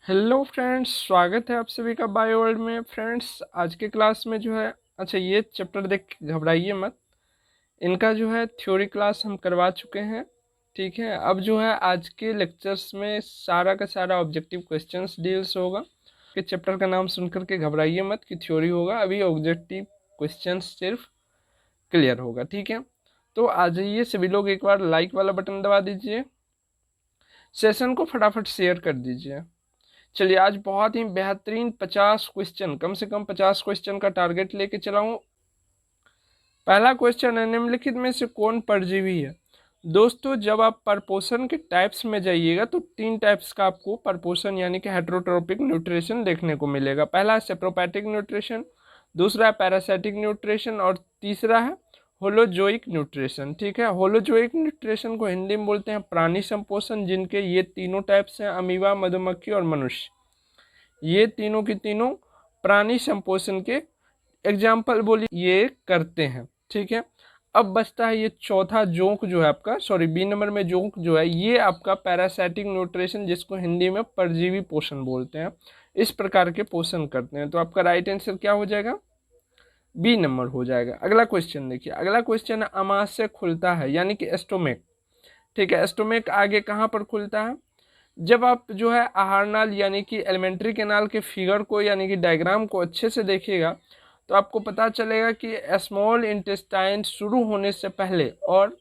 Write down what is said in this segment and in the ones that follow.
Hello friends, स्वागत है आप सभी का बायो वर्ल्ड में। फ्रेंड्स, आज के क्लास में जो है ये चैप्टर देख के घबराइए मत। इनका जो है थ्योरी क्लास हम करवा चुके हैं। ठीक है, अब जो है आज के लेक्चर्स में सारा का सारा ऑब्जेक्टिव क्वेश्चंस डील्स होगा। कि चैप्टर का नाम सुनकर के घबराइए मत कि थ्योरी होगा, अभी ऑब्जेक्टिव क्वेश्चंस सिर्फ क्लियर होगा। ठीक है, तो आ जाइए सभी लोग, एक बार लाइक वाला बटन दबा दीजिए, सेशन को फटाफट शेयर कर दीजिए। चलिए, आज बहुत ही बेहतरीन 50 क्वेश्चन, कम से कम 50 क्वेश्चन का टारगेट लेके चला हूँ। पहला क्वेश्चन है, निम्नलिखित में से कौन परजीवी है? दोस्तों, जब आप परपोषण के टाइप्स में जाइएगा तो 3 टाइप्स का आपको परपोषण यानी कि हेटेरोट्रोपिक न्यूट्रिशन देखने को मिलेगा। पहला है सेप्रोपैथिक न्यूट्रिशन, दूसरा है पैरासाइटिक न्यूट्रिशन और तीसरा है होलोजोइक न्यूट्रिशन। ठीक है, होलोजोइक न्यूट्रिशन को हिंदी में बोलते हैं प्राणी संपोषण, जिनके ये तीनों टाइप्स हैं, अमीबा, मधुमक्खी और मनुष्य। ये तीनों की तीनों प्राणी संपोषण के एग्जाम्पल बोलिए ये करते हैं। ठीक है, अब बचता है ये चौथा जोंक जो है आपका, सॉरी बी नंबर में जोंक जो है, ये आपका पैरासाइटिक न्यूट्रिशन, जिसको हिंदी में परजीवी पोषण बोलते हैं। इस प्रकार के पोषण करते हैं, तो आपका राइट आंसर क्या हो जाएगा? बी नंबर हो जाएगा। अगला क्वेश्चन देखिए, अगला क्वेश्चन है, आमाशय खुलता है यानी कि एस्टोमेक। ठीक है, एस्टोमेक आगे कहाँ पर खुलता है? जब आप जो है आहार नाल यानी कि एलिमेंट्री कैनाल के फिगर को यानी कि डायग्राम को अच्छे से देखिएगा तो आपको पता चलेगा कि स्मॉल इंटेस्टाइन शुरू होने से पहले और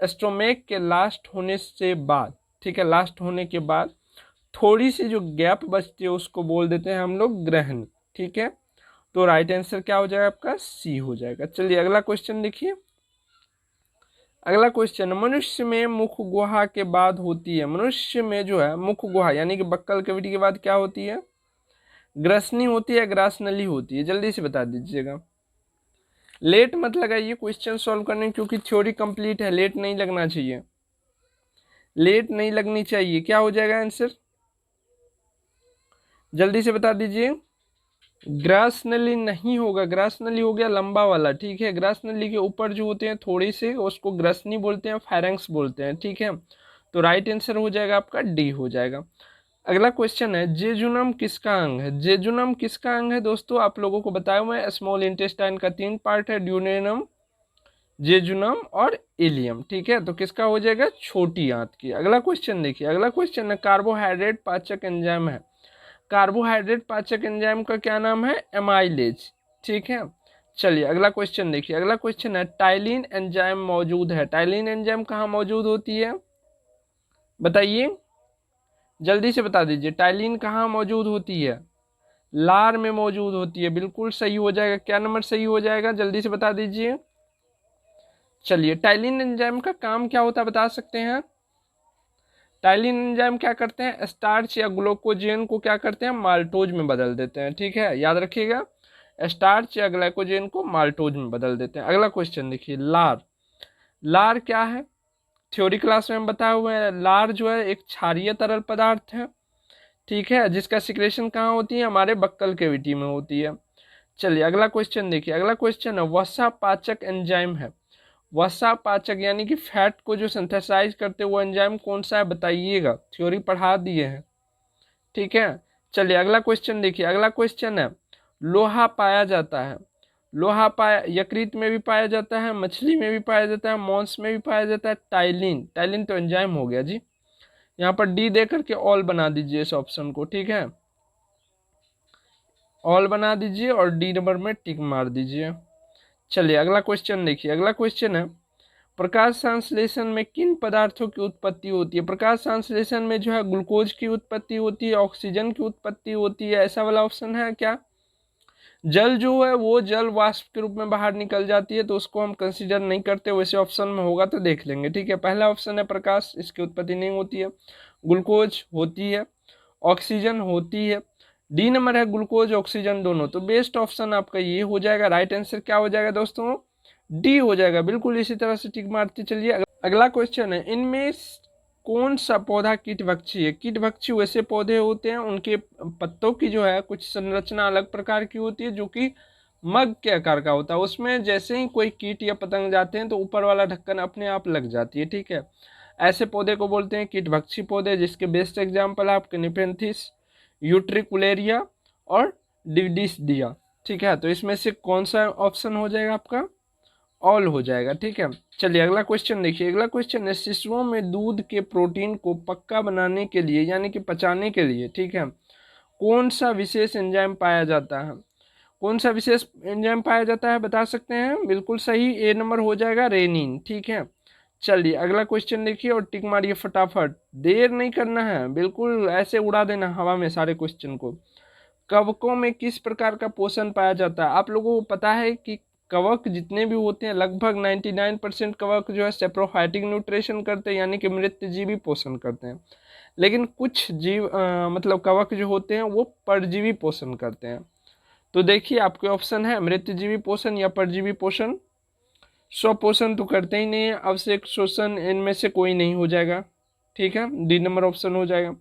स्टोमेक के लास्ट होने से बाद, ठीक है, लास्ट होने के बाद थोड़ी सी जो गैप बचती है उसको बोल देते हैं हम लोग ग्रहण। ठीक है, तो राइट आंसर क्या हो जाएगा आपका? सी हो जाएगा। चलिए अगला क्वेश्चन देखिए, अगला क्वेश्चन, मनुष्य में मुख गुहा के बाद होती है, मनुष्य में जो है मुख गुहा यानी कि बक्कल कैविटी के बाद क्या होती है? ग्रसनी होती है, ग्रासनली होती है? जल्दी से बता दीजिएगा। लेट मत लगाइए क्वेश्चन सॉल्व करने, क्योंकि थ्योरी कंप्लीट है, लेट नहीं लगना चाहिए, लेट नहीं लगनी चाहिए। क्या हो जाएगा आंसर? जल्दी से बता दीजिए। ग्रासनली नहीं होगा, ग्रासनली हो गया लंबा वाला। ठीक है, ग्रासनली के ऊपर जो होते हैं थोड़ी से, उसको ग्रसनी बोलते हैं, फायरेंक्स बोलते हैं। ठीक है, तो राइट आंसर हो जाएगा आपका डी हो जाएगा। अगला क्वेश्चन है, जेजुनम किसका अंग है? जेजुनम किसका अंग है दोस्तों? आप लोगों को बताया हुआ है, स्मॉल इंटेस्टाइन का 3 पार्ट है, ड्यूडेनम, जेजुनम और इलियम। ठीक है, तो किसका हो जाएगा? छोटी आंत की। अगला क्वेश्चन देखिए, अगला क्वेश्चन है, कार्बोहाइड्रेट पाचक एंजाइम है, कार्बोहाइड्रेट पाचक एंजाइम का क्या नाम है? एमाइलेज। ठीक है, चलिए अगला क्वेश्चन देखिए, अगला क्वेश्चन है, टाइलिन एंजाइम मौजूद है, टाइलिन एंजाइम कहाँ मौजूद होती है? बताइए, जल्दी से बता दीजिए, टाइलिन कहाँ मौजूद होती है? लार में मौजूद होती है, बिल्कुल सही हो जाएगा। क्या नंबर सही हो जाएगा? जल्दी से बता दीजिए। चलिए, टाइलिन एंजाइम का काम क्या होता है बता सकते हैं? टाइलिन एंजाइम क्या करते हैं? स्टार्च या ग्लूकोजेन को क्या करते हैं? माल्टोज में बदल देते हैं। ठीक है, याद रखिएगा, स्टार्च या ग्लाइकोजेन को माल्टोज में बदल देते हैं। अगला क्वेश्चन देखिए, लार, लार क्या है? थ्योरी क्लास में हम बताए हुए हैं, लार जो है एक क्षारीय तरल पदार्थ है। ठीक है, जिसका सिक्रेशन कहाँ होती है? हमारे बक्कल कैविटी में होती है। चलिए अगला क्वेश्चन देखिए, अगला क्वेश्चन है, वसा पाचक एंजाइम है, वसा पाचक यानी कि फैट को जो सिंथेसाइज करते वो एंजाइम कौन सा है बताइएगा? थ्योरी पढ़ा दिए हैं। ठीक है, चलिए अगला क्वेश्चन देखिए, अगला क्वेश्चन है, लोहा पाया जाता है, लोहा पाया यकृत में भी पाया जाता है, मछली में भी पाया जाता है, मांस में भी पाया जाता है। टाइलिन, टाइलिन तो एंजाइम हो गया जी। यहाँ पर डी दे करके ऑल बना दीजिए इस ऑप्शन को। ठीक है, ऑल बना दीजिए और डी नंबर में टिक मार दीजिए। चलिए अगला क्वेश्चन देखिए, अगला क्वेश्चन है, प्रकाश संश्लेषण में किन पदार्थों की उत्पत्ति होती है? प्रकाश संश्लेषण में जो है ग्लूकोज की उत्पत्ति होती है, ऑक्सीजन की उत्पत्ति होती है, ऐसा वाला ऑप्शन है क्या? जल जो है वो जल वाष्प के रूप में बाहर निकल जाती है, तो उसको हम कंसीडर नहीं करते, वैसे ऑप्शन में होगा तो देख लेंगे। ठीक है, पहला ऑप्शन है प्रकाश, इसकी उत्पत्ति नहीं होती है। ग्लूकोज होती है, ऑक्सीजन होती है, डी नंबर है ग्लूकोज ऑक्सीजन दोनों, तो बेस्ट ऑप्शन आपका ये हो जाएगा। राइट आंसर क्या हो जाएगा दोस्तों? डी हो जाएगा, बिल्कुल इसी तरह से टिक मारते चलिए। अगला क्वेश्चन है, इनमें कौन सा पौधा कीटभक्षी है? कीटभक्षी वैसे पौधे होते हैं, उनके पत्तों की जो है कुछ संरचना अलग प्रकार की होती है, जो कि मग के आकार का होता है। उसमें जैसे ही कोई कीट या पतंग जाते हैं तो ऊपर वाला ढक्कन अपने आप लग जाती है। ठीक है, ऐसे पौधे को बोलते हैं कीटभक्षी पौधे, जिसके बेस्ट एग्जाम्पल है आपके निपेंथिस, यूट्रिकुलेरिया और डिविडिसडिया। ठीक है, तो इसमें से कौन सा ऑप्शन हो जाएगा आपका? ऑल हो जाएगा। ठीक है, चलिए अगला क्वेश्चन देखिए। अगला क्वेश्चन है, शिशुओं में दूध के प्रोटीन को पक्का बनाने के लिए यानी कि पचाने के लिए, ठीक है, कौन सा विशेष एंजाइम पाया जाता है? कौन सा विशेष एंजाइम पाया जाता है, बता सकते हैं? बिल्कुल सही, ए नंबर हो जाएगा, रेनिन। ठीक है, चलिए अगला क्वेश्चन देखिए और टिक मारिए फटाफट, देर नहीं करना है, बिल्कुल ऐसे उड़ा देना हवा में सारे क्वेश्चन को। कवकों में किस प्रकार का पोषण पाया जाता है? आप लोगों को पता है कि कवक जितने भी होते हैं लगभग 99% कवक जो है सेप्रोफाइटिक न्यूट्रिशन करते हैं यानी कि मृतजीवी पोषण करते हैं, लेकिन कुछ जीव मतलब कवक जो होते हैं वो परजीवी पोषण करते हैं। तो देखिए आपके ऑप्शन है मृतजीवी पोषण या परजीवी पोषण। स्वपोषण तो करते ही नहीं है, आवश्यक शोषण इनमें से कोई नहीं हो जाएगा। ठीक है, डी नंबर ऑप्शन हो जाएगा।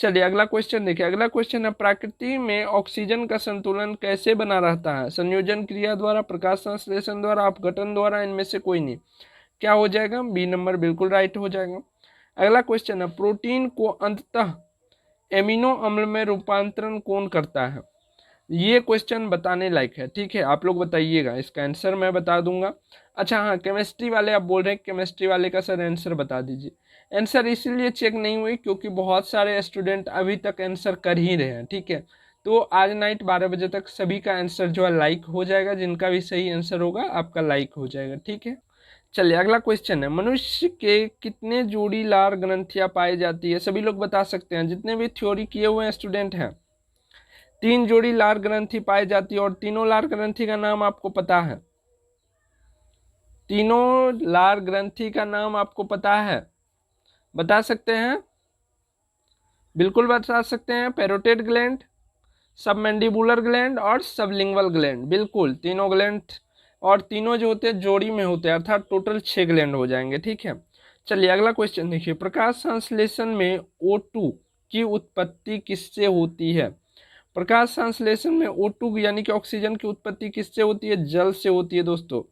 चलिए अगला क्वेश्चन देखिए। अगला क्वेश्चन है, प्रकृति में ऑक्सीजन का संतुलन कैसे बना रहता है? संयोजन क्रिया द्वारा, प्रकाश संश्लेषण द्वारा, अपघटन द्वारा, इनमें से कोई नहीं। क्या हो जाएगा? बी नंबर बिल्कुल राइट हो जाएगा। अगला क्वेश्चन है, प्रोटीन को अंततः एमिनो अम्ल में रूपांतरण कौन करता है? ये क्वेश्चन बताने लायक है। ठीक है, आप लोग बताइएगा, इसका आंसर मैं बता दूंगा। अच्छा हाँ, केमिस्ट्री वाले आप बोल रहे हैं, केमिस्ट्री वाले का सर आंसर बता दीजिए। आंसर इसीलिए चेक नहीं हुई क्योंकि बहुत सारे स्टूडेंट अभी तक आंसर कर ही रहे हैं। ठीक है, तो आज नाइट 12 बजे तक सभी का आंसर जो है लाइक हो जाएगा, जिनका भी सही आंसर होगा आपका लाइक हो जाएगा। ठीक है, चलिए अगला क्वेश्चन है, मनुष्य के कितने जोड़ी लार ग्रंथियां पाई जाती है? सभी लोग बता सकते हैं, जितने भी थ्योरी किए हुए हैं स्टूडेंट हैं। 3 जोड़ी लार ग्रंथि पाई जाती है और तीनों लार ग्रंथि का नाम आपको पता है? तीनों लार ग्रंथि का नाम आपको पता है? बता सकते हैं? बिल्कुल बता सकते हैं। पैरोटिड ग्लैंड, सबमैंडिबुलर ग्लैंड और सबलिंगुअल ग्लैंड, बिल्कुल तीनों ग्लैंड, और तीनों जो होते हैं जोड़ी में होते हैं, अर्थात टोटल 6 ग्लैंड हो जाएंगे। ठीक है, चलिए अगला क्वेश्चन देखिए। प्रकाश संश्लेषण में O2 की उत्पत्ति किससे होती है? प्रकाश संश्लेषण में O2 यानी कि ऑक्सीजन की उत्पत्ति किससे होती है? जल से होती है दोस्तों।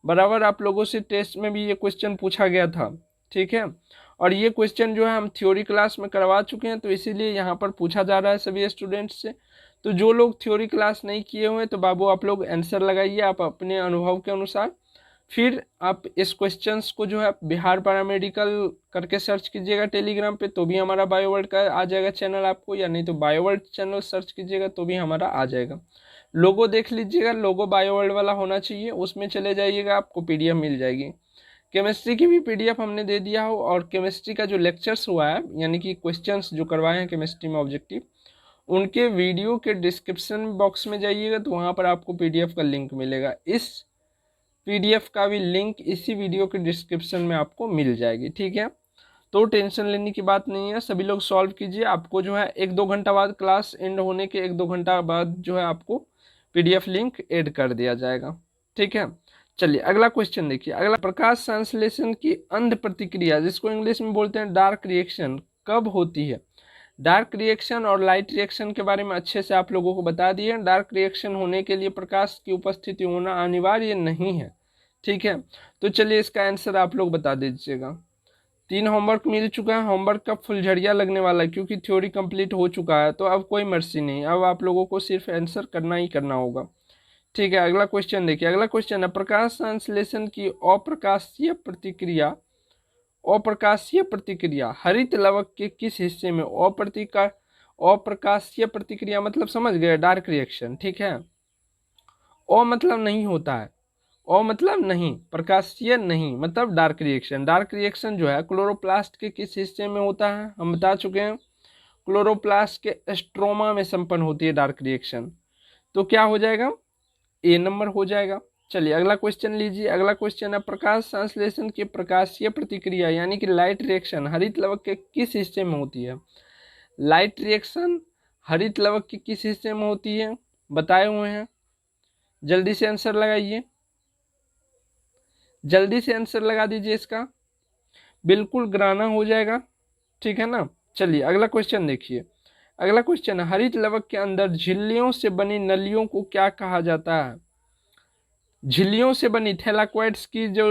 बराबर आप लोगों से टेस्ट में भी ये क्वेश्चन पूछा गया था। ठीक है, और ये क्वेश्चन जो है हम थ्योरी क्लास में करवा चुके हैं, तो इसीलिए यहाँ पर पूछा जा रहा है सभी स्टूडेंट्स से। तो जो लोग थ्योरी क्लास नहीं किए हुए तो बाबू आप लोग आंसर लगाइए आप अपने अनुभव के अनुसार। फिर आप इस क्वेश्चंस को जो है बिहार पैरामेडिकल करके सर्च कीजिएगा टेलीग्राम पे, तो भी हमारा बायोवर्ल्ड का आ जाएगा चैनल आपको, या नहीं तो बायोवर्ल्ड चैनल सर्च कीजिएगा तो भी हमारा आ जाएगा। लोगो देख लीजिएगा, लोगो बायोवर्ल्ड वाला होना चाहिए, उसमें चले जाइएगा, आपको पीडीएफ मिल जाएगी। केमिस्ट्री की भी पीडीएफ हमने दे दिया हो, और केमिस्ट्री का जो लेक्चर्स हुआ है यानी कि क्वेश्चंस जो करवाए हैं केमिस्ट्री में ऑब्जेक्टिव, उनके वीडियो के डिस्क्रिप्शन बॉक्स में जाइएगा तो वहाँ पर आपको पीडीएफ का लिंक मिलेगा। इस पीडीएफ का भी लिंक इसी वीडियो के डिस्क्रिप्शन में आपको मिल जाएगी। ठीक है, तो टेंशन लेने की बात नहीं है, सभी लोग सॉल्व कीजिए। आपको जो है 1-2 घंटा बाद, क्लास एंड होने के 1-2 घंटा बाद जो है आपको पीडीएफ लिंक ऐड कर दिया जाएगा। ठीक है, चलिए अगला क्वेश्चन देखिए। अगला, प्रकाश संश्लेषण की अंध प्रतिक्रिया जिसको इंग्लिश में बोलते हैं डार्क रिएक्शन कब होती है? डार्क रिएक्शन और लाइट रिएक्शन के बारे में अच्छे से आप लोगों को बता दिए। डार्क रिएक्शन होने के लिए प्रकाश की उपस्थिति होना अनिवार्य नहीं है। ठीक है, तो चलिए इसका आंसर आप लोग बता दीजिएगा। 3 होमवर्क मिल चुका है, होमवर्क का फुलझड़िया लगने वाला है क्योंकि थ्योरी कंप्लीट हो चुका है, तो अब कोई मर्जी नहीं, अब आप लोगों को सिर्फ आंसर करना ही करना होगा। ठीक है, अगला क्वेश्चन देखिए। अगला क्वेश्चन है, प्रकाश संश्लेषण की अप्रकाशीय प्रतिक्रिया, अप्रकाशीय प्रतिक्रिया हरित लवक के किस हिस्से में? अप्रकाशीय प्रतिक्रिया मतलब समझ गए, डार्क रिएक्शन। ठीक है, ओ मतलब नहीं होता है, ओ मतलब नहीं, प्रकाशीय नहीं मतलब डार्क रिएक्शन। डार्क रिएक्शन जो है क्लोरोप्लास्ट के किस हिस्से में होता है? हम बता चुके हैं, क्लोरोप्लास्ट के स्ट्रोमा में संपन्न होती है डार्क रिएक्शन। तो क्या हो जाएगा? ए नंबर हो जाएगा। चलिए अगला क्वेश्चन लीजिए। अगला क्वेश्चन है, प्रकाश संश्लेषण की प्रकाशीय प्रतिक्रिया यानी कि लाइट रिएक्शन हरित लवक के किस हिस्से में होती है? लाइट रिएक्शन हरित लवक के किस हिस्से में होती है? बताए हुए हैं, जल्दी से आंसर लगाइए, जल्दी से आंसर लगा दीजिए इसका, बिल्कुल ग्राना हो जाएगा। ठीक है ना, चलिए अगला क्वेश्चन देखिए। अगला क्वेश्चन है, हरित लवक के अंदर झिल्लियों से बनी नलियों को क्या कहा जाता है? झिल्लियों से बनी थैलाकोइड्स की जो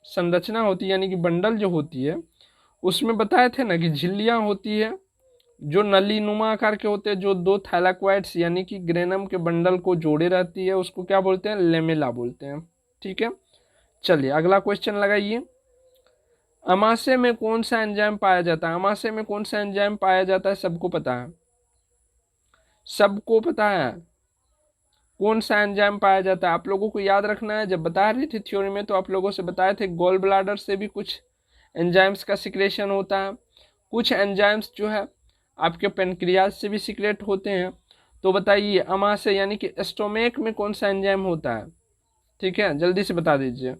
संरचना होती है यानी कि बंडल जो होती है, उसमें बताए थे ना कि झिल्लियां होती है, जो नली नुमा आकार के होते हैं, जो दो थैलाक्वाइड्स यानी कि ग्रेनम के बंडल को जोड़े रहती है, उसको क्या बोलते हैं? लेमेला बोलते हैं। ठीक है, चलिए अगला क्वेश्चन लगाइए। अमाशय में कौन सा एंजाइम पाया जाता है? अमाशय में कौन सा एंजाइम पाया जाता है? सबको पता है, सबको पता है कौन सा एंजाइम पाया जाता है। आप लोगों को याद रखना है, जब बता रही थी थ्योरी में तो आप लोगों से बताए थे गॉल ब्लाडर से भी कुछ एंजाइम्स का सिक्रेशन होता है, कुछ एंजाइम्स जो है आपके पेनक्रियाज से भी सिक्रेट होते हैं। तो बताइए अमाशय यानी कि स्टोमेक में कौन सा एंजाइम होता है? ठीक है, जल्दी से बता दीजिए।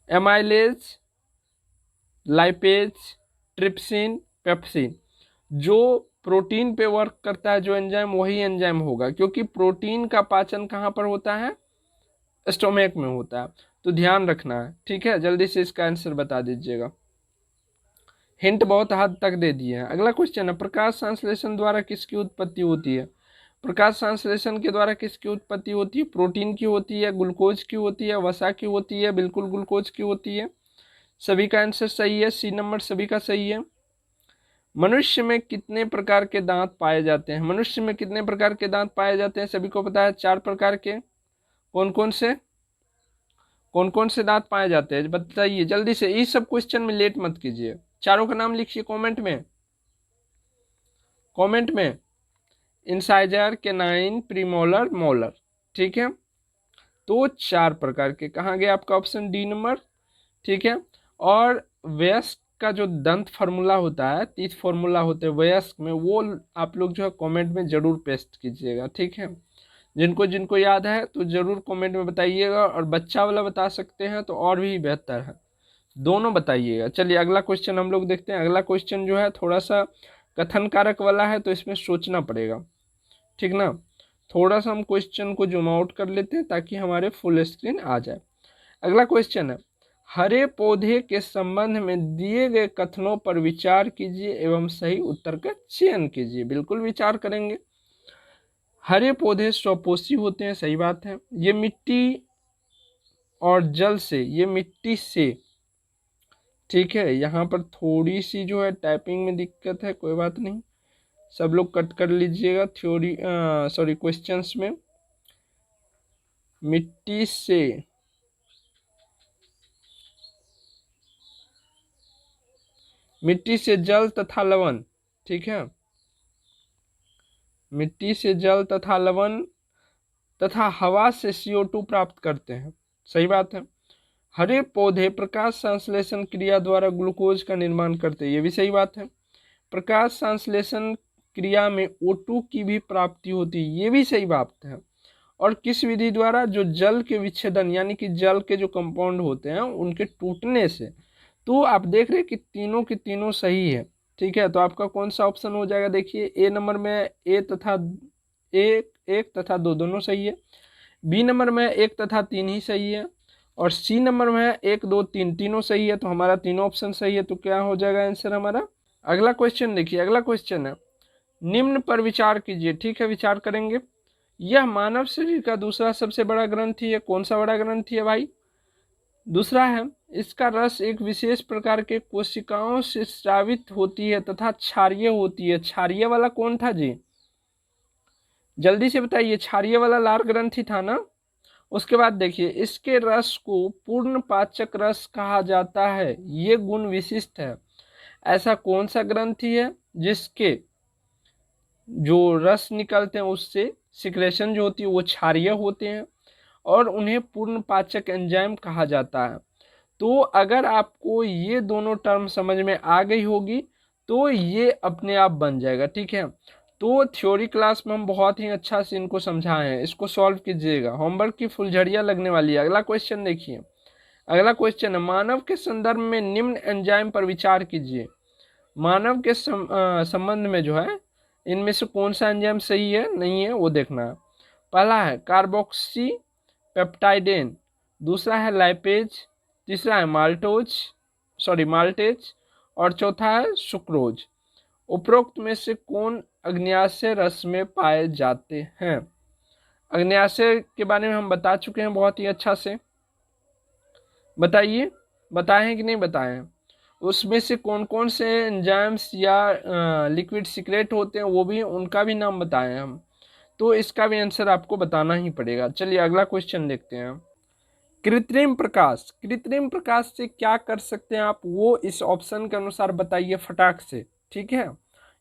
Amylase, lipase, trypsin, pepsin. जो प्रोटीन पे वर्क करता है जो एंजाइम, वही एंजाइम होगा, क्योंकि प्रोटीन का पाचन कहाँ पर होता है? स्टोमेक में होता है। तो ध्यान रखना है। ठीक है, जल्दी से इसका आंसर बता दीजिएगा। हिंट बहुत हद तक दे दिए हैं। अगला क्वेश्चन है, प्रकाश संश्लेषण द्वारा किसकी उत्पत्ति होती है? प्रकाश संश्लेषण के द्वारा किसकी उत्पत्ति होती है? प्रोटीन की होती है, ग्लूकोज की होती है, वसा की होती है, बिल्कुल ग्लूकोज की होती है। सभी का आंसर सही है, सी नंबर सभी का सही है। मनुष्य में कितने प्रकार के दांत पाए जाते हैं? मनुष्य में कितने प्रकार के दांत पाए जाते हैं? सभी को पता है, 4 प्रकार के। कौन कौन से दांत पाए जाते हैं बताइए जल्दी से। इस सब क्वेश्चन में लेट मत कीजिए, चारों का नाम लिखिए कमेंट में, कमेंट में। Incisor, canine, premolar, molar. ठीक है, तो 4 प्रकार के। कहाँ गया आपका ऑप्शन डी नंबर? ठीक है, और वयस्क का जो दंत फार्मूला होता है, 30 फार्मूला होते हैं वयस्क में, वो आप लोग जो है कमेंट में जरूर पेस्ट कीजिएगा। ठीक है, जिनको जिनको याद है तो जरूर कमेंट में बताइएगा, और बच्चा वाला बता सकते हैं तो और भी बेहतर है, दोनों बताइएगा। चलिए अगला क्वेश्चन हम लोग देखते हैं। अगला क्वेश्चन जो है थोड़ा सा कथन कारक वाला है, तो इसमें सोचना पड़ेगा। ठीक ना, थोड़ा सा हम क्वेश्चन को जूम आउट कर लेते हैं ताकि हमारे फुल स्क्रीन आ जाए। अगला क्वेश्चन है, हरे पौधे के संबंध में दिए गए कथनों पर विचार कीजिए एवं सही उत्तर का चयन कीजिए। बिल्कुल विचार करेंगे। हरे पौधे स्वपोषी होते हैं, सही बात है। ये मिट्टी और जल से, ये मिट्टी से, ठीक है। यहाँ पर थोड़ी सी जो है टाइपिंग में दिक्कत है, कोई बात नहीं, सब लोग कट कर लीजिएगा थ्योरी सॉरी क्वेश्चंस में। मिट्टी से, मिट्टी से जल तथा लवण, ठीक है, मिट्टी से जल तथा लवण तथा हवा से CO2 प्राप्त करते हैं, सही बात है। हरे पौधे प्रकाश संश्लेषण क्रिया द्वारा ग्लूकोज का निर्माण करते हैं, ये भी सही बात है। प्रकाश संश्लेषण क्रिया में O2 की भी प्राप्ति होती है, ये भी सही बात है। और किस विधि द्वारा? जो जल के विच्छेदन यानी कि जल के जो कंपाउंड होते हैं उनके टूटने से। तो आप देख रहे हैं कि तीनों के तीनों सही है। ठीक है, तो आपका कौन सा ऑप्शन हो जाएगा? देखिए ए नंबर में ए तथा एक तथा दो दोनों सही है, बी नंबर में 1 तथा 3 ही सही है, और सी नंबर में 1 2 3 तीनों सही है। तो हमारा तीनों ऑप्शन सही है, तो क्या हो जाएगा आंसर हमारा? अगला क्वेश्चन देखिए, अगला क्वेश्चन है, निम्न पर विचार कीजिए। ठीक है, विचार करेंगे। यह मानव शरीर का दूसरा सबसे बड़ा ग्रंथि है। कौन सा बड़ा ग्रंथि है भाई? दूसरा है। इसका रस एक विशेष प्रकार के कोशिकाओं से स्रावित होती है तथा क्षारीय होती है। क्षारीय वाला कौन था जी? जल्दी से बताइए, क्षारीय वाला लार ग्रंथि था ना। उसके बाद देखिए, इसके रस को पूर्ण पाचक रस कहा जाता है, ये गुण विशिष्ट है। ऐसा कौन सा ग्रंथि है जिसके जो रस निकलते हैं उससे सिक्रेशन जो होती है वो क्षारीय होते हैं, और उन्हें पूर्ण पाचक एंजाइम कहा जाता है। तो अगर आपको ये दोनों टर्म समझ में आ गई होगी तो ये अपने आप बन जाएगा। ठीक है, तो थ्योरी क्लास में हम बहुत ही अच्छा से इनको समझाए हैं, इसको सॉल्व कीजिएगा, होमवर्क की फुलझड़ियाँ लगने वाली है। अगला क्वेश्चन देखिए, अगला क्वेश्चन है, मानव के संदर्भ में निम्न एंजाइम पर विचार कीजिए। मानव के संबंध में जो है इनमें से कौन सा एंजाइम सही है नहीं है वो देखना है। पहला है कार्बोक्सी पेप्टाइडेन, दूसरा है लाइपेज, तीसरा है माल्टेज, और चौथा है सुक्रोज। उपरोक्त में से कौन अग्न्याशय रस में पाए जाते हैं? अग्न्याशय के बारे में हम बता चुके हैं बहुत ही अच्छा से, बताइए बताए हैं कि नहीं बताए हैं? उसमें से कौन कौन से एंजाइम्स या लिक्विड सीक्रेट होते हैं वो भी, उनका भी नाम बताएं हम। तो इसका भी आंसर आपको बताना ही पड़ेगा। चलिए अगला क्वेश्चन देखते हैं। कृत्रिम प्रकाश, कृत्रिम प्रकाश से क्या कर सकते हैं आप, वो इस ऑप्शन के अनुसार बताइए फटाक से। ठीक है,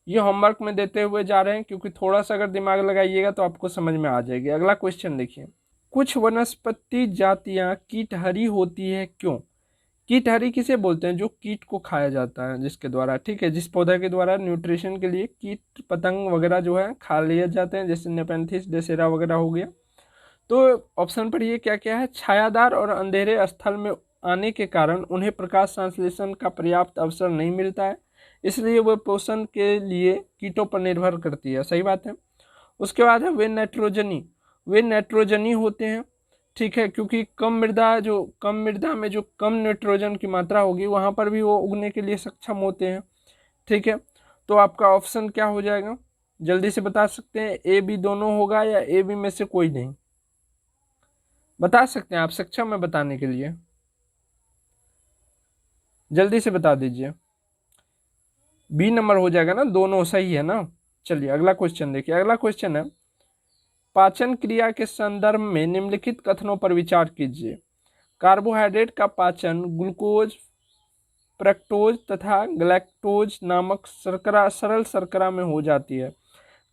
ये होमवर्क में देते हुए जा रहे हैं, क्योंकि थोड़ा सा अगर दिमाग लगाइएगा तो आपको समझ में आ जाएगी। अगला क्वेश्चन देखिए। कुछ वनस्पति जातियां कीटहरी होती है, क्यों? कीटहरी किसे बोलते हैं? जो कीट को खाया जाता है, जिसके द्वारा, ठीक है, जिस पौधे के द्वारा न्यूट्रिशन के लिए कीट पतंग वगैरह जो है खा लिए जाते हैं, जैसे नेपेंथिस डेसेरा वगैरह हो गया। तो ऑप्शन पर ये क्या क्या है? छायादार और अंधेरे स्थल में आने के कारण उन्हें प्रकाश संश्लेषण का पर्याप्त अवसर नहीं मिलता है, इसलिए वह पोषण के लिए कीटों पर निर्भर करती है। सही बात है। उसके बाद है वे नाइट्रोजनी होते हैं। ठीक है, क्योंकि कम मृदा में जो कम नाइट्रोजन की मात्रा होगी वहां पर भी वो उगने के लिए सक्षम होते हैं। ठीक है, तो आपका ऑप्शन क्या हो जाएगा? जल्दी से बता सकते हैं, ए बी दोनों होगा या ए बी में से कोई नहीं? बता सकते हैं आप, सक्षम है बताने के लिए? जल्दी से बता दीजिए। बी नंबर हो जाएगा ना, दोनों सही है ना। चलिए अगला क्वेश्चन देखिए। अगला क्वेश्चन है, पाचन क्रिया के संदर्भ में निम्नलिखित कथनों पर विचार कीजिए। कार्बोहाइड्रेट का पाचन ग्लूकोज, फ्रक्टोज तथा ग्लैक्टोज नामक सरल शर्करा में हो जाती है।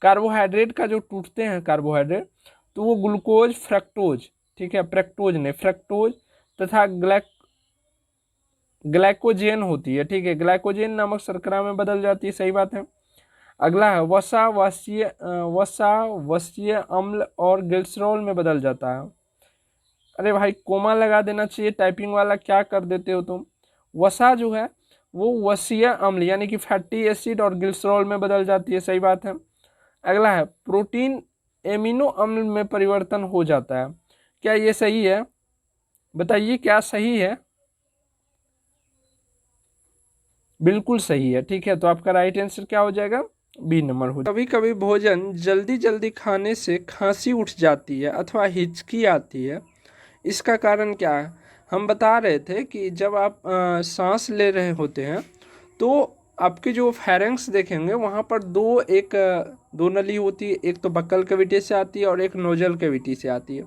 कार्बोहाइड्रेट का जो टूटते हैं कार्बोहाइड्रेट, तो वो ग्लूकोज, फ्रक्टोज, ठीक है, फ्रक्टोज ने फ्रक्टोज तथा ग्लाइकोजेन होती है। ठीक है, ग्लाइकोजेन नामक शर्करा में बदल जाती है। सही बात है। अगला है वसा वसीय अम्ल और ग्लिसरॉल में बदल जाता है। अरे भाई कोमा लगा देना चाहिए, टाइपिंग वाला क्या कर देते हो तुम। वसा जो है वो वसीय अम्ल यानी कि फैटी एसिड और ग्लिसरॉल में बदल जाती है। सही बात है। अगला है प्रोटीन एमिनो अम्ल में परिवर्तन हो जाता है। क्या ये सही है? बताइए क्या सही है? बिल्कुल सही है। ठीक है, तो आपका राइट आंसर क्या हो जाएगा? बी नंबर हो। कभी कभी भोजन जल्दी जल्दी खाने से खांसी उठ जाती है अथवा हिचकी आती है, इसका कारण क्या है? हम बता रहे थे कि जब आप सांस ले रहे होते हैं तो आपके जो फेरेंक्स देखेंगे वहाँ पर दो नली होती है, एक तो बक्कल कैविटी से आती है और एक नोजल कैविटी से आती है।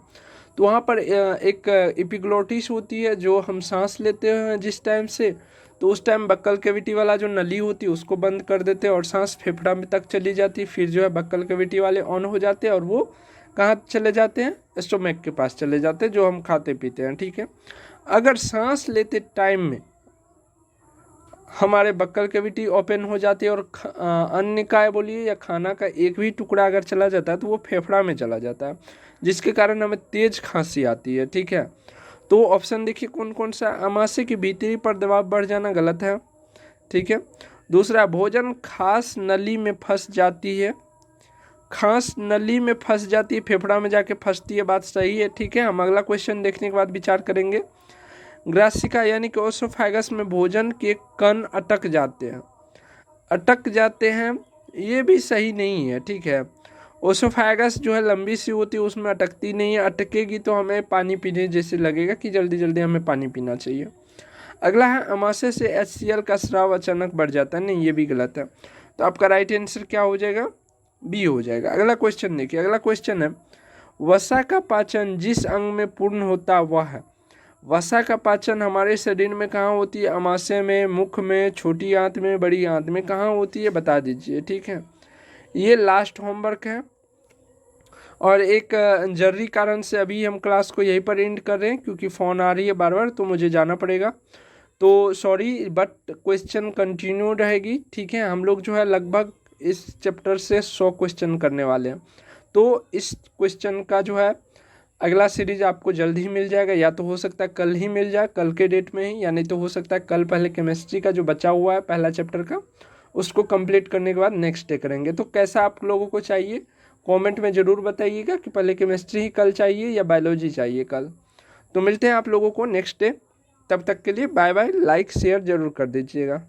तो वहाँ पर एक एपिग्लोटिस होती है, जो हम सांस लेते हैं जिस टाइम से, तो उस टाइम बक्कल कैविटी वाला जो नली होती है उसको बंद कर देते हैं और सांस फेफड़ा में तक चली जाती है। फिर जो है बक्कल कैविटी वाले ऑन हो जाते हैं और वो कहाँ चले जाते हैं? स्टोमक के पास चले जाते हैं, जो हम खाते पीते हैं। ठीक है, अगर सांस लेते टाइम में हमारे बक्कल कैविटी ओपन हो जाती है और अन्न का बोलिए या खाना का एक भी टुकड़ा अगर चला जाता है तो वो फेफड़ा में चला जाता है, जिसके कारण हमें तेज खांसी आती है। ठीक है, तो ऑप्शन देखिए कौन कौन सा। आमाशय की भीतरी पर दबाव बढ़ जाना गलत है। ठीक है, दूसरा भोजन खास नली में फंस जाती है, खास नली में फंस जाती है, फेफड़ा में जाके फंसती है, बात सही है। ठीक है, हम अगला क्वेश्चन देखने के बाद विचार करेंगे। ग्रासिका यानी कि ओसोफेगस में भोजन के कण अटक जाते हैं, ये भी सही नहीं है। ठीक है, ओसोफेगस जो है लंबी सी होती है, उसमें अटकती नहीं है, अटकेगी तो हमें पानी पीने जैसे लगेगा कि जल्दी जल्दी हमें पानी पीना चाहिए। अगला है अमाशय से HCl का स्राव अचानक बढ़ जाता है, नहीं ये भी गलत है। तो आपका राइट आंसर क्या हो जाएगा? बी हो जाएगा। अगला क्वेश्चन देखिए। अगला क्वेश्चन है, वसा का पाचन जिस अंग में पूर्ण होता वह है। वसा का पाचन हमारे शरीर में कहाँ होती है? अमाशय में, मुख में, छोटी आंत में, बड़ी आंत में, कहाँ होती है बता दीजिए। ठीक है, ये लास्ट होमवर्क है और एक जरूरी कारण से अभी हम क्लास को यहीं पर एंड कर रहे हैं, क्योंकि फ़ोन आ रही है बार बार, तो मुझे जाना पड़ेगा। तो सॉरी, बट क्वेश्चन कंटिन्यू रहेगी। ठीक है, हम लोग जो है लगभग इस चैप्टर से 100 क्वेश्चन करने वाले हैं। तो इस क्वेश्चन का जो है अगला सीरीज आपको जल्द ही मिल जाएगा, या तो हो सकता है कल ही मिल जाए, कल के डेट में ही, या नहीं तो हो सकता है कल पहले केमिस्ट्री का जो बचा हुआ है पहला चैप्टर का उसको कंप्लीट करने के बाद नेक्स्ट डे करेंगे। तो कैसा आप लोगों को चाहिए कमेंट में ज़रूर बताइएगा कि पहले केमिस्ट्री ही कल चाहिए या बायोलॉजी चाहिए कल। तो मिलते हैं आप लोगों को नेक्स्ट डे, तब तक के लिए बाय बाय। लाइक शेयर ज़रूर कर दीजिएगा।